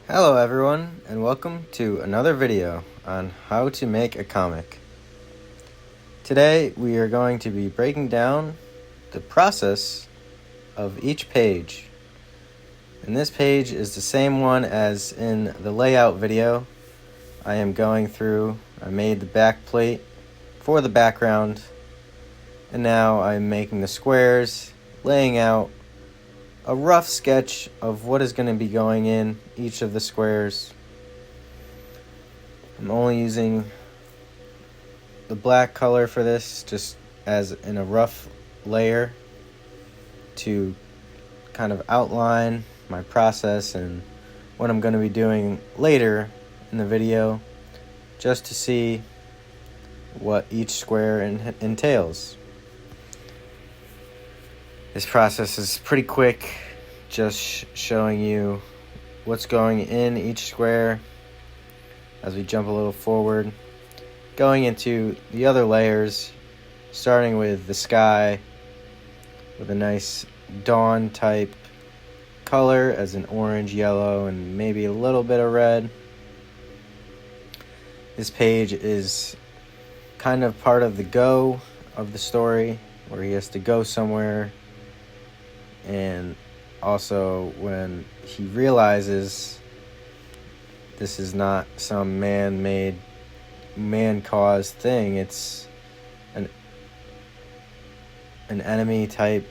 Hello everyone, and welcome to another video on how to make a comic. Today we are going to be breaking down the process of each page. And this page is the same one as in the layout video. I made the back plate for the background, and now I'm making the squares, laying out a rough sketch of what is going to be going in each of the squares. I'm only using the black color for this, just as in a rough layer to kind of outline my process and what I'm going to be doing later in the video, just to see what each square entails. This process is pretty quick, just showing you what's going in each square as we jump a little forward, going into the other layers, starting with the sky with a nice dawn type color as an orange, yellow, and maybe a little bit of red. This page is kind of part of the go of the story, where he has to go somewhere, and also when he realizes this is not some man-made, man-caused thing, it's an enemy type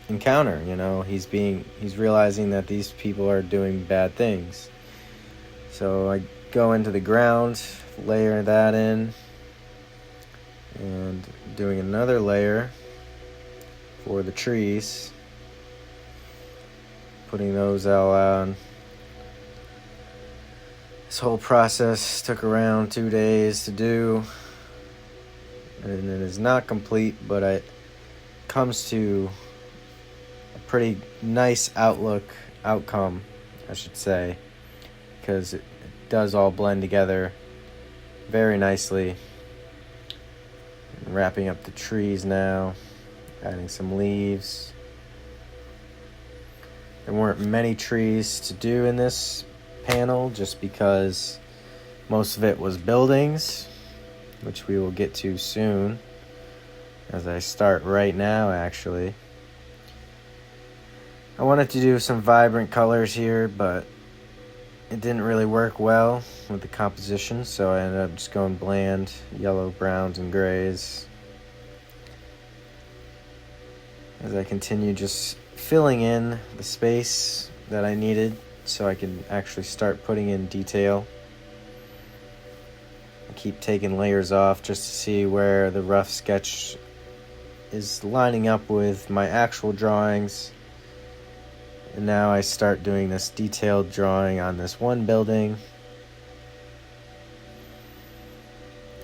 encounter. He's realizing that these people are doing bad things. So I go into the ground, layer that in, and doing another layer for the trees, putting those all on. This whole process took around 2 days to do, and it is not complete, but it comes to a pretty nice outcome, I should say, because it does all blend together very nicely. I'm wrapping up the trees now, adding some leaves. There weren't many trees to do in this panel, just because most of it was buildings, which we will get to soon, as I start right now actually. I wanted to do some vibrant colors here, but it didn't really work well with the composition, so I ended up just going bland yellow, browns, and grays as I continue just filling in the space that I needed so I can actually start putting in detail. I keep taking layers off just to see where the rough sketch is lining up with my actual drawings. And now I start doing this detailed drawing on this one building,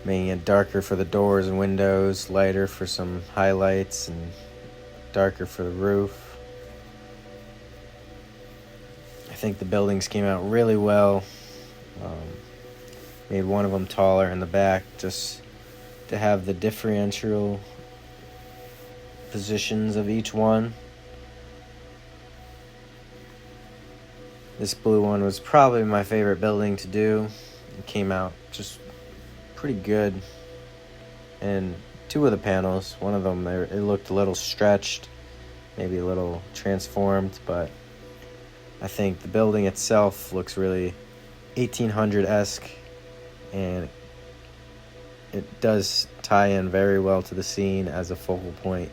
making it darker for the doors and windows, lighter for some highlights, and darker for the roof. I think the buildings came out really well. Made one of them taller in the back just to have the differential positions of each one. This blue one was probably my favorite building to do. It came out just pretty good. And two of the panels, one of them, it looked a little stretched, maybe a little transformed, but I think the building itself looks really 1800-esque, and it does tie in very well to the scene as a focal point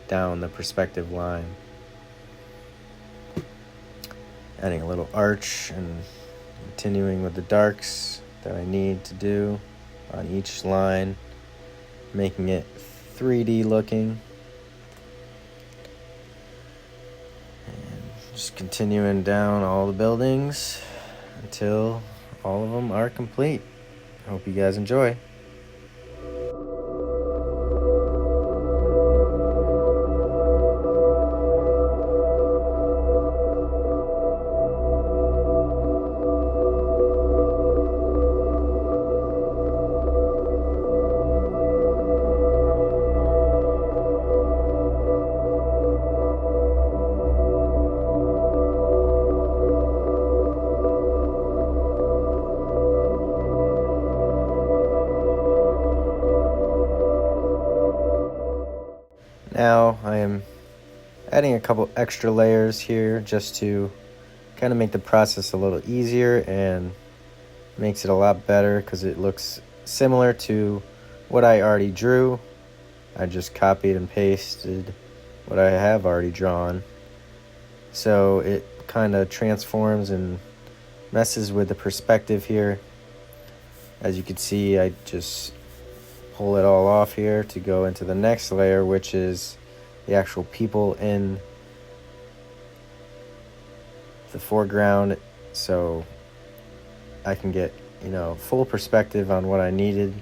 down the perspective line. Adding a little arch and continuing with the darks that I need to do on each line, making it 3D looking. Just continuing down all the buildings until all of them are complete. I hope you guys enjoy. Now I am adding a couple extra layers here just to kind of make the process a little easier and makes it a lot better because it looks similar to what I already drew. I just copied and pasted what I have already drawn. So it kind of transforms and messes with the perspective here. As you can see, I just pull it all off here to go into the next layer, which is the actual people in the foreground, so I can get, full perspective on what I needed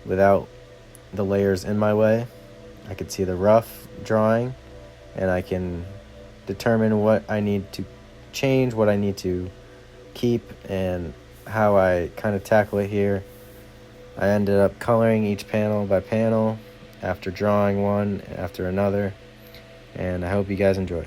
without the layers in my way. I could see the rough drawing, and I can determine what I need to change, what I need to keep, and how I kind of tackle it here. I ended up coloring each panel by panel after drawing one after another, and I hope you guys enjoy.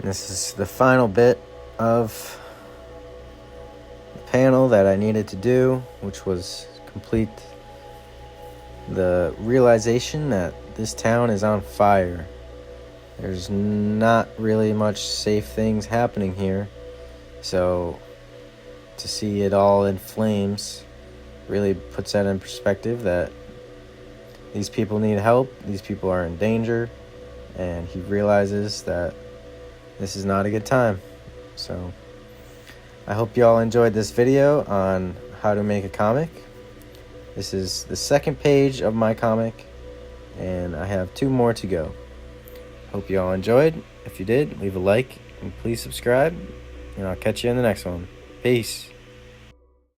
This is the final bit of the panel that I needed to do, which was complete the realization that this town is on fire. There's not really much safe things happening here, so to see it all in flames really puts that in perspective, that these people need help, these people are in danger, and he realizes that this is not a good time. So I hope you all enjoyed this video on how to make a comic. This is the second page of my comic, and I have 2 more to go. Hope you all enjoyed. If you did, leave a like and please subscribe, and I'll catch you in the next one. Peace.